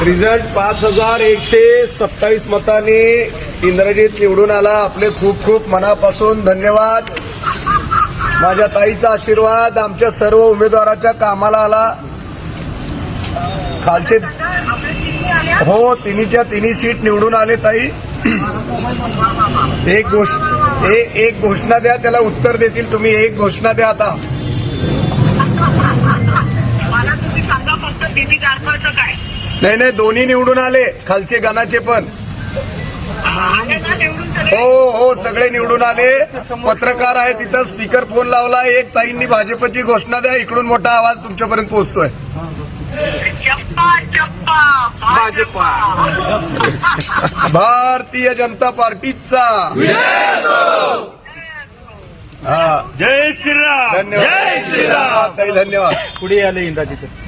Result 5127 मतांनी इंद्रजित निवडून आला. आपले खूप खूप मनापासून धन्यवाद. माझ्या ताईचा आशीर्वाद आमच्या सर्व उमेदवाराच्या कामाला आला. खालचे हो तिन्हीच्या तिन्ही सीट निवडून आले. ताई एक घोषणा द्या, त्याला उत्तर देतील तुम्ही. एक घोषणा द्या आता. मला तुम्ही सांगा फक्त टीव्ही दाखवायचं काय? नाही दोन्ही निवडून आले, खालचे गणाचे पण. आले ना निवडून सगळे? हो सगळे निवडून आले. पत्रकार आहे तिथं, स्पीकर फोन लावला. एक ताईंनी भाजपची घोषणा द्या, इकडून मोठा आवाज तुमच्यापर्यंत पोहोचतोय. चप्पा चप्पा भाजपा. भारतीय जनता पार्टीचा हा. जय श्रीराम. धन्यवाद. जय श्रीराम. ताई धन्यवाद. पुढे आले इंदा तिथे.